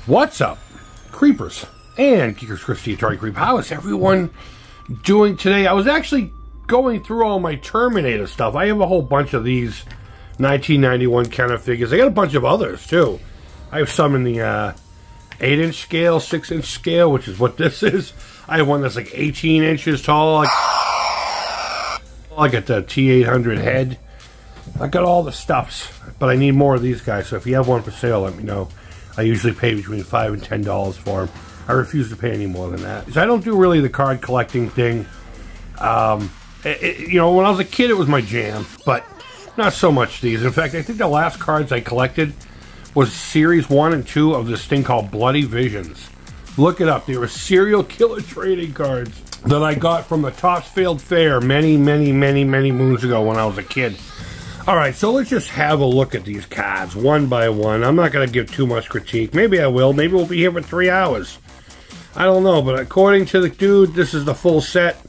What's up, creepers and geekers? Christy, Atari Creep. How is everyone doing today? I was actually going through all my Terminator stuff. I have a whole bunch of these 1991 kind of figures. I got a bunch of others too. I have some in the 8-inch scale, 6-inch scale, which is what this is. I have one that's like 18 inches tall. I got the T800 head. I got all the stuffs, but I need more of these guys. So if you have one for sale, let me know. I usually pay between $5 and $10 for them. I refuse to pay any more than that. So I don't do really the card collecting thing. You know, when I was a kid, it was my jam, but not so much these. In fact, I think the last cards I collected was Series 1 and 2 of this thing called Bloody Visions. Look it up. They were serial killer trading cards that I got from the TOPPS Field Fair many moons ago when I was a kid. Alright, so let's just have a look at these cards one by one. I'm not going to give too much critique. Maybe I will. Maybe we'll be here for 3 hours. I don't know, but according to the dude, this is the full set.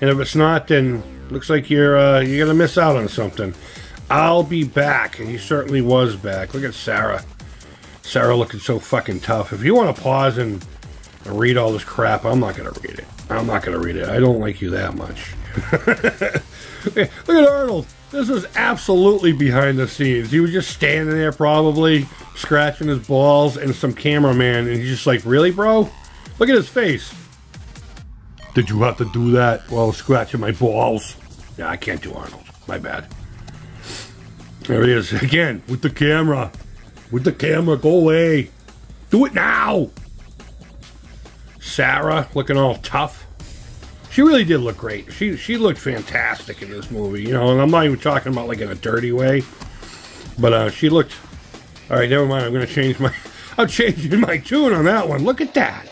And if it's not, then looks like you're going to miss out on something. I'll be back, and he certainly was back. Look at Sarah. Sarah looking so fucking tough. If you want to pause and read all this crap, I'm not going to read it. I'm not going to read it. I don't like you that much. Okay, look at Arnold. This was absolutely behind the scenes. He was just standing there probably, scratching his balls, and some cameraman, and he's just like, really, bro? Look at his face. Did you have to do that while scratching my balls? Yeah, I can't do Arnold. My bad. There he is, again, with the camera. With the camera, go away. Do it now. Sarah, looking all tough. She really did look great. She looked fantastic in this movie, you know, and I'm not even talking about like in a dirty way. But she looked... Alright, never mind, I'm going to change my... I'm changing my tune on that one. Look at that.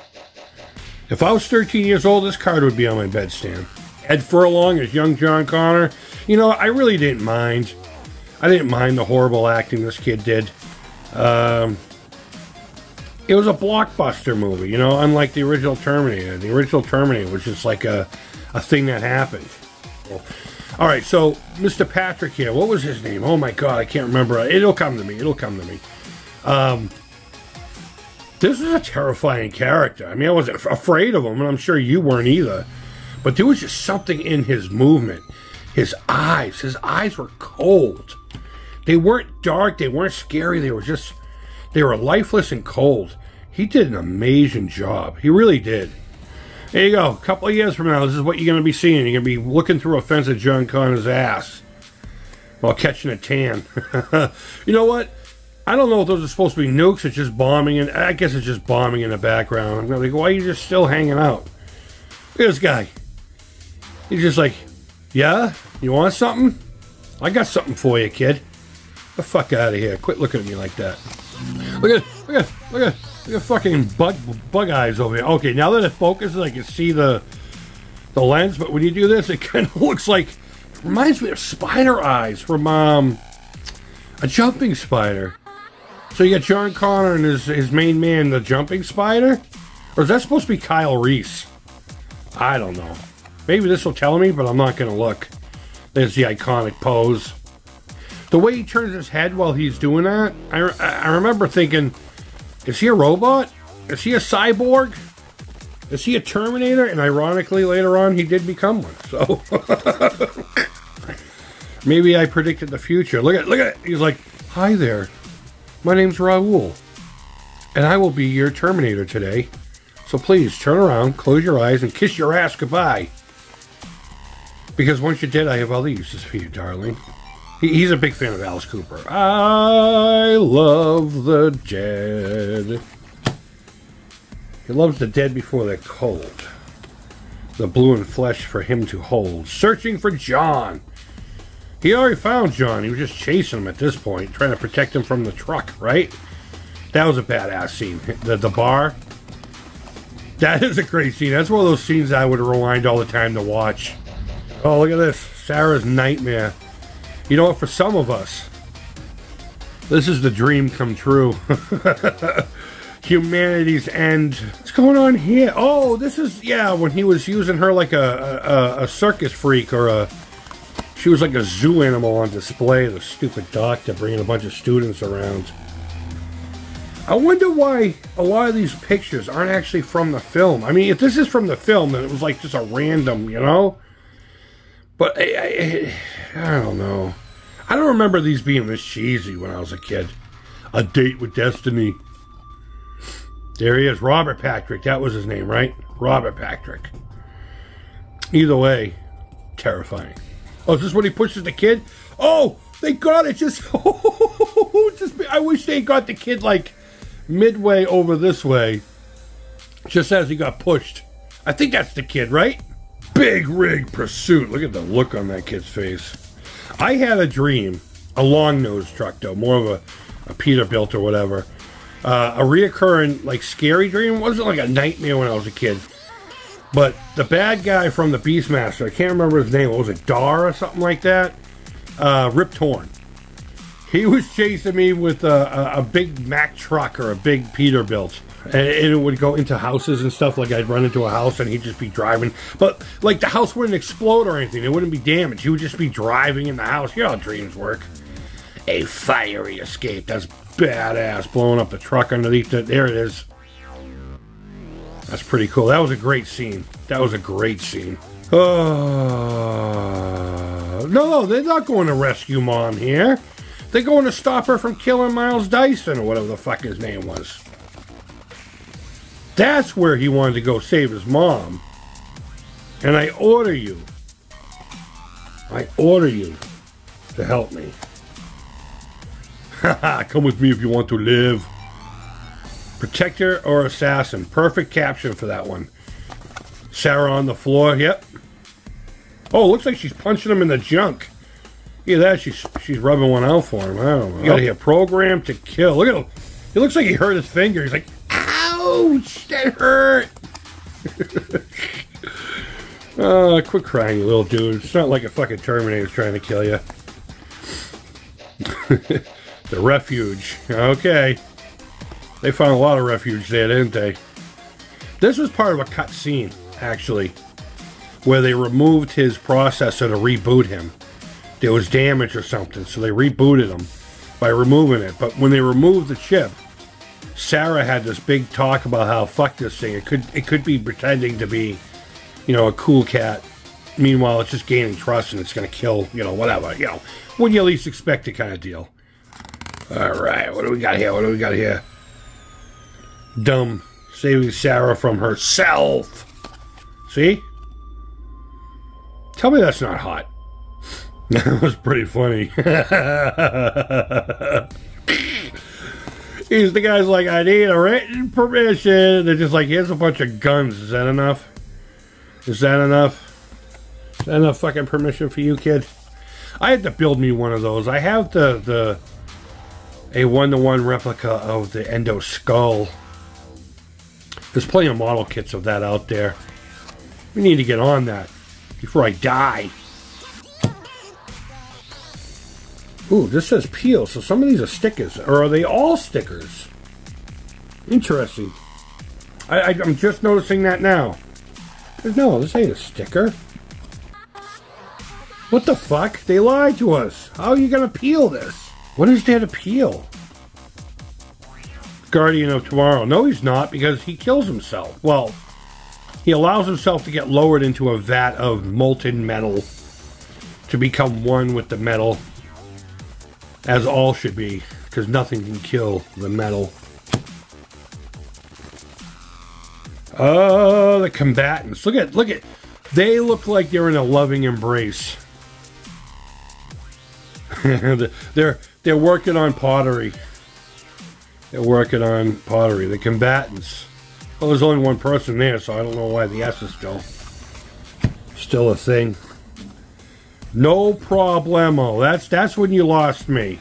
If I was 13 years old, this card would be on my bedstand. Ed Furlong as young John Connor. You know, I really didn't mind. I didn't mind the horrible acting this kid did. It was a blockbuster movie, you know, unlike the original Terminator. The original Terminator was just like a thing that happened. Alright, so Mr. Patrick here, what was his name? Oh my god, I can't remember. It'll come to me. It'll come to me. This was a terrifying character. I mean, I wasn't afraid of him, and I'm sure you weren't either. But there was just something in his movement. His eyes were cold. They weren't dark, they weren't scary, they were lifeless and cold. He did an amazing job. He really did. There you go. A couple of years from now, this is what you're going to be seeing. You're going to be looking through a fence at John Connor's ass while catching a tan. You know what? I don't know if those are supposed to be nukes. It's just bombing. And I guess it's just bombing in the background. I'm like, why are you just still hanging out? Look at this guy. He's just like, yeah? You want something? I got something for you, kid. Get the fuck out of here. Quit looking at me like that. Look at fucking bug eyes over here. Okay, now that it focuses, I can see the lens, but when you do this, it kind of looks like, it reminds me of spider eyes from a jumping spider. So you got John Connor and his main man, the jumping spider? Or is that supposed to be Kyle Reese? I don't know. Maybe this will tell me, but I'm not going to look. There's the iconic pose. The way he turns his head while he's doing that, I remember thinking, is he a robot? Is he a cyborg? Is he a Terminator? And ironically, later on, he did become one. So maybe I predicted the future. Look at it. He's like, hi there. My name's Raul. And I will be your Terminator today. So please, turn around, close your eyes, and kiss your ass goodbye. Because once you're dead, I have other uses for you, darling. He's a big fan of Alice Cooper. I love the dead. He loves the dead before they're cold. The blue and flesh for him to hold. Searching for John. He already found John. He was just chasing him at this point. Trying to protect him from the truck, right? That was a badass scene. The bar. That is a great scene. That's one of those scenes I would rewind all the time to watch. Oh, look at this. Sarah's nightmare. You know what, for some of us, this is the dream come true. Humanity's end. What's going on here? Oh, this is, yeah, when he was using her like a circus freak, or she was like a zoo animal on display, the stupid doctor bringing a bunch of students around. I wonder why a lot of these pictures aren't actually from the film. I mean, if this is from the film, then it was like just a random, you know? But I don't know. I don't remember these being this cheesy when I was a kid. A Date with Destiny. There he is, Robert Patrick. That was his name, right? Robert Patrick. Either way, terrifying. Oh, is this when he pushes the kid? Oh, they got it. Just I wish they got the kid like midway over this way, just as he got pushed. I think that's the kid, right? Big Rig Pursuit. Look at the look on that kid's face. I had a dream, a long nose truck though, more of a Peterbilt or whatever. A reoccurring, like, scary dream. It wasn't like a nightmare when I was a kid. But the bad guy from the Beastmaster, I can't remember his name. What was it, Dar or something like that? Rip Torn. He was chasing me with a big Mack truck or a big Peterbilt. And it would go into houses and stuff. Like, I'd run into a house and he'd just be driving. But, like, the house wouldn't explode or anything. It wouldn't be damaged. He would just be driving in the house. You know how dreams work. A fiery escape. That's badass. Blowing up the truck underneath it. There it is. That's pretty cool. That was a great scene. That was a great scene. No, they're not going to rescue Mom here. They're going to stop her from killing Miles Dyson or whatever the fuck his name was. That's where he wanted to go save his mom. And I order you to help me. Haha, come with me if you want to live. Protector or assassin. Perfect caption for that one. Sarah on the floor, yep. Oh, looks like she's punching him in the junk. Yeah, that she's rubbing one out for him. I don't know. You gotta hear Program to Kill. Look at him. It looks like he hurt his finger. He's like, ouch, that hurt. Quit crying, you little dude. It's not like a fucking Terminator's trying to kill you. The refuge. Okay. They found a lot of refuge there, didn't they? This was part of a cut scene, actually, where they removed his processor to reboot him. There was damage or something, so they rebooted him by removing it. But when they removed the chip, Sarah had this big talk about how, fuck this thing, it could be pretending to be, you know, a cool cat. Meanwhile, it's just gaining trust and it's going to kill, you know, whatever, you know, when you least expect it kind of deal. Alright, what do we got here? Dumb. Saving Sarah from herself. See? Tell me that's not hot. That was pretty funny. The guy's like, I need a written permission. They're just like, here's a bunch of guns. Is that enough? Is that enough? Is that enough fucking permission for you, kid? I had to build me one of those. I have a 1-to-1 replica of the Endo skull. There's plenty of model kits of that out there. We need to get on that before I die. Ooh, this says peel, so some of these are stickers. Or are they all stickers? Interesting. I'm just noticing that now. No, this ain't a sticker. What the fuck? They lied to us. How are you gonna peel this? What is there to peel? Guardian of Tomorrow. No, he's not, because he kills himself. Well, he allows himself to get lowered into a vat of molten metal to become one with the metal, as all should be, because nothing can kill the metal. Oh, the combatants. Look at, they look like they're in a loving embrace. They're working on pottery. They're working on pottery. The combatants. Well, there's only one person there, so I don't know why the S is still a thing. No problemo. That's when you lost me.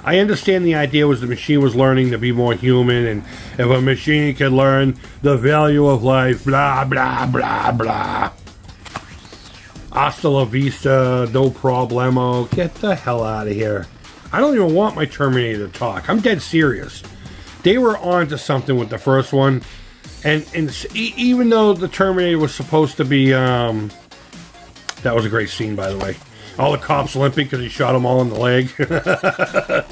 I understand the idea was the machine was learning to be more human, and if a machine can learn the value of life, blah, blah, blah, blah. Hasta la vista, no problemo. Get the hell out of here. I don't even want my Terminator to talk. I'm dead serious. They were on to something with the first one. And even though the Terminator was supposed to be... that was a great scene, by the way. All the cops limping because he shot them all in the leg.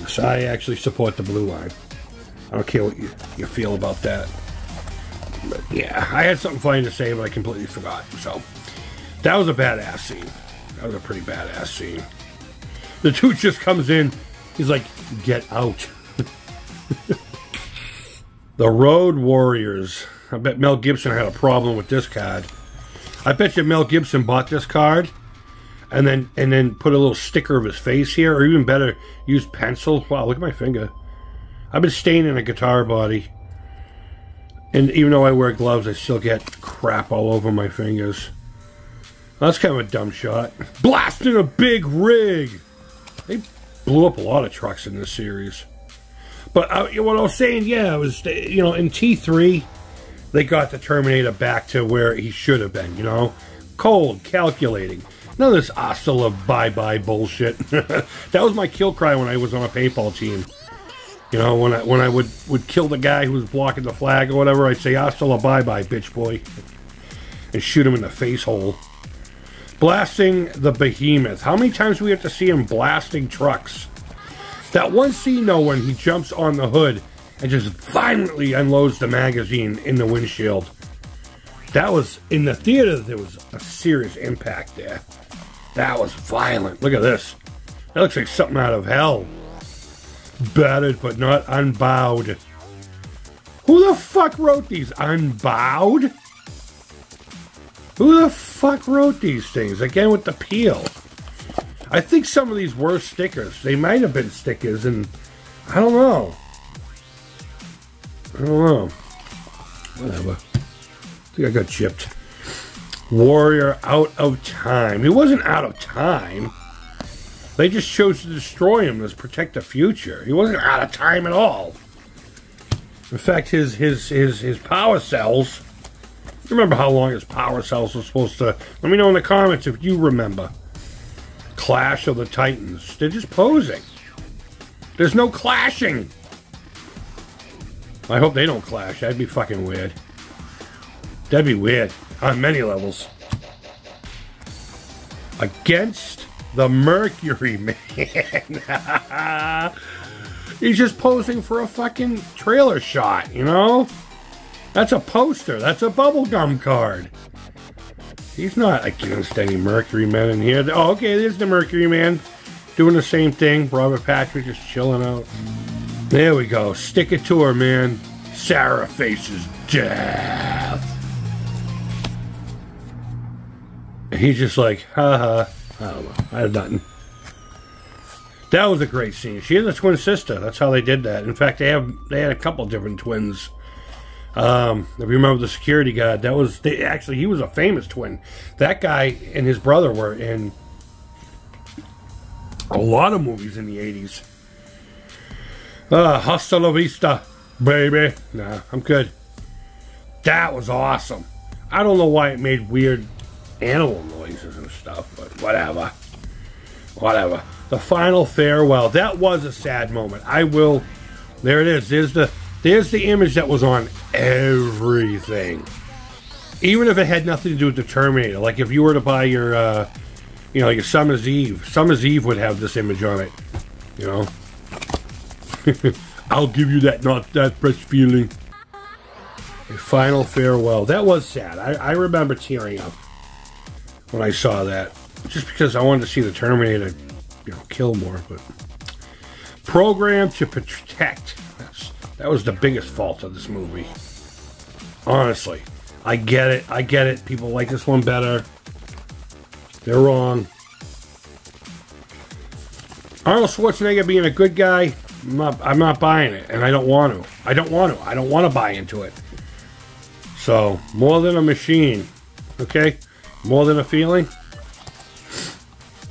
So I actually support the blue line. I don't care what you feel about that. But yeah, I had something funny to say, but I completely forgot. So, that was a badass scene. That was a pretty badass scene. The dude just comes in. He's like, get out. The Road Warriors. I bet Mel Gibson had a problem with this card. I bet you Mel Gibson bought this card and then put a little sticker of his face here, or even better, use pencil. Wow, look at my finger. I've been staining a guitar body. And even though I wear gloves, I still get crap all over my fingers. That's kind of a dumb shot. Blasting a big rig! They blew up a lot of trucks in this series. But what I was saying, yeah, it was, you know, in T3, they got the Terminator back to where he should have been, you know? Cold, calculating. None of this hasta la bye-bye bullshit. That was my kill cry when I was on a paintball team. You know, when I would kill the guy who was blocking the flag or whatever, I'd say, hasta la bye-bye, bitch boy. And shoot him in the face hole. Blasting the Behemoth. How many times do we have to see him blasting trucks? That one scene, though, when he jumps on the hood and just violently unloads the magazine in the windshield. That was, in the theater, there was a serious impact there. That was violent. Look at this. That looks like something out of hell. Battered but not unbowed. Who the fuck wrote these? Unbowed? Who the fuck wrote these things? Again with the peel. I think some of these were stickers. They might have been stickers, and I don't know. I don't know. Whatever. I think I got chipped. Warrior out of time. He wasn't out of time. They just chose to destroy him to protect the future. He wasn't out of time at all. In fact, his power cells. Remember how long his power cells were supposed to? Let me know in the comments if you remember. Clash of the Titans. They're just posing. There's no clashing. I hope they don't clash. That'd be fucking weird. That'd be weird on many levels. Against the Mercury Man. He's just posing for a fucking trailer shot, you know? That's a poster. That's a bubblegum card. He's not against any Mercury Men in here. Oh, okay, there's the Mercury Man. Doing the same thing. Robert Patrick just chilling out. There we go. Stick it to her, man. Sarah faces death. He's just like, haha. I don't know. I have nothing. That was a great scene. She has a twin sister. That's how they did that. In fact, they had a couple different twins. If you remember the security guard, that was actually he was a famous twin. That guy and his brother were in a lot of movies in the 80s. Hasta la vista, baby. Nah, I'm good. That was awesome. I don't know why it made weird animal noises and stuff, but whatever. Whatever. The final farewell. That was a sad moment. I will. There it is. There's the image that was on everything. Even if it had nothing to do with the Terminator. Like if you were to buy your, you know, your Summer's Eve. Summer's Eve would have this image on it. You know? I'll give you that not that fresh feeling. A final farewell. That was sad. I remember tearing up when I saw that. Just because I wanted to see the Terminator, you know, kill more. But programmed to protect. That was the biggest fault of this movie. Honestly. I get it. I get it. People like this one better. They're wrong. Arnold Schwarzenegger being a good guy, I'm not buying it. And I don't want to. I don't want to buy into it. So, more than a machine. Okay? More than a feeling.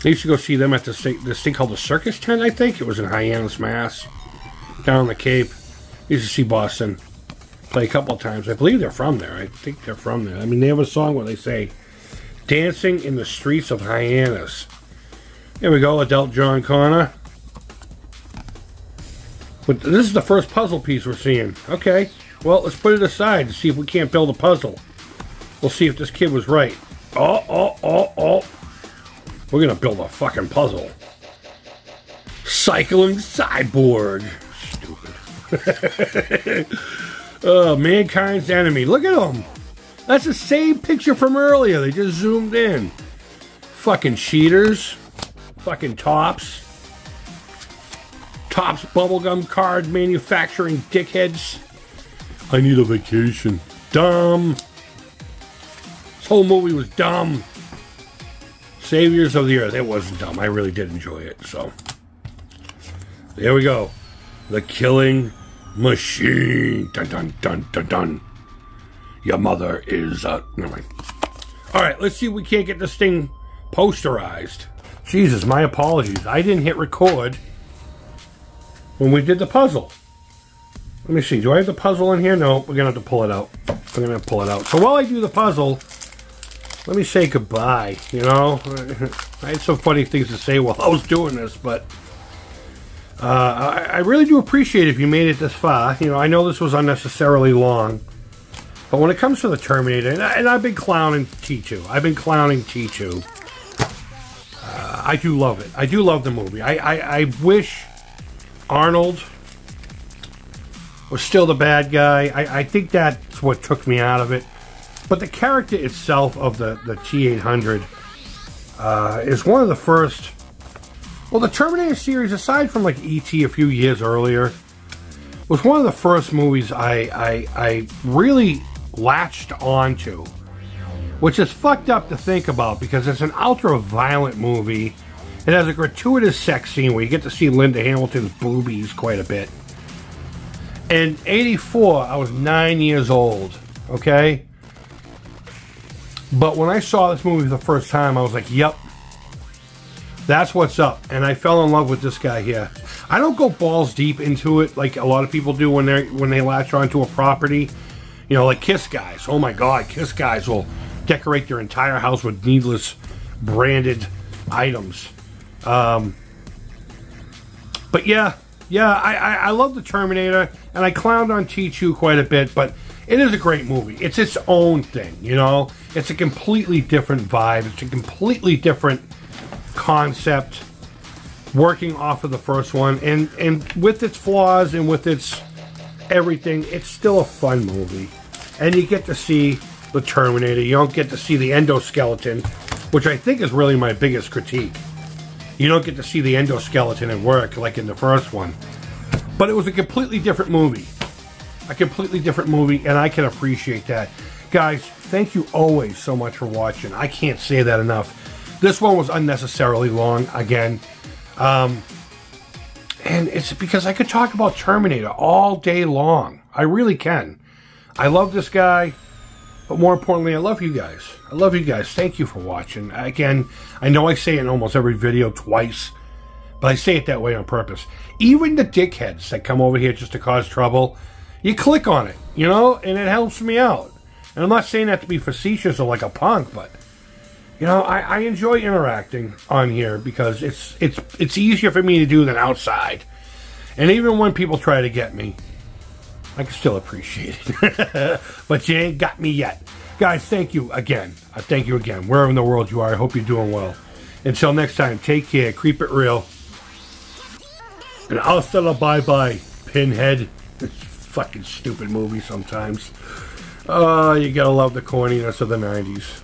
I used to go see them at this thing called the Circus Tent, I think. It was in Hyannis, Mass. Down on the Cape. Used to see Boston play a couple of times. I believe they're from there. I think they're from there. I mean, they have a song where they say, Dancing in the Streets of Hyannis. Here we go, Adult John Connor. But this is the first puzzle piece we're seeing. Okay, well, let's put it aside to see if we can't build a puzzle. We'll see if this kid was right. Oh. We're going to build a fucking puzzle. Cycling cyborg. Stupid. Mankind's Enemy. Look at them. That's the same picture from earlier. They just zoomed in. Fucking cheaters. Fucking TOPPS. TOPPS bubblegum card manufacturing dickheads. I need a vacation. Dumb. This whole movie was dumb. Saviors of the Earth. It wasn't dumb. I really did enjoy it. So, there we go. The Killing Machine. Dun dun dun dun dun. Your mother is never mind. Alright, let's see if we can't get this thing posterized. Jesus, my apologies. I didn't hit record when we did the puzzle. Let me see. Do I have the puzzle in here? No, we're going to have to pull it out. We're going to have to pull it out. So while I do the puzzle, let me say goodbye, you know? I had some funny things to say while I was doing this, but I really do appreciate if you made it this far. You know, I know this was unnecessarily long, but when it comes to the Terminator, and I've been clowning T2. I've been clowning T2. I do love it. I do love the movie. I wish Arnold was still the bad guy. I think that's what took me out of it. But the character itself of the T-800 is one of the first... Well, the Terminator series, aside from like E.T. a few years earlier, was one of the first movies I really latched onto. Which is fucked up to think about because it's an ultra-violent movie. It has a gratuitous sex scene where you get to see Linda Hamilton's boobies quite a bit. In '84, I was 9 years old, okay? But when I saw this movie for the first time, I was like, yep, that's what's up. And I fell in love with this guy here. I don't go balls deep into it like a lot of people do when they latch onto a property. You know, like Kiss guys. Oh my God, Kiss guys will decorate their entire house with needless branded items. But yeah, I love the Terminator, and I clowned on T2 quite a bit, but it is a great movie. It's its own thing, you know? It's a completely different vibe. It's a completely different concept working off of the first one. And with its flaws and with its everything, it's still a fun movie. And you get to see the Terminator. You don't get to see the endoskeleton, which I think is really my biggest critique. You don't get to see the endoskeleton at work like in the first one. But it was a completely different movie. A completely different movie, and I can appreciate that. Guys, thank you always so much for watching. I can't say that enough. This one was unnecessarily long, again. And it's because I could talk about Terminator all day long. I really can. I love this guy, but more importantly, I love you guys. I love you guys. Thank you for watching. Again, I know I say it in almost every video twice, but I say it that way on purpose. Even the dickheads that come over here just to cause trouble, you click on it, you know, and it helps me out. And I'm not saying that to be facetious or like a punk, but, you know, I enjoy interacting on here because it's easier for me to do than outside. And even when people try to get me, I can still appreciate it. But you ain't got me yet. Guys, thank you again. Thank you again. Wherever in the world you are, I hope you're doing well. Until next time, take care. Creep it real. And hasta la bye-bye, Pinhead. It's fucking stupid movie sometimes. Oh, you gotta love the corniness of the 90s.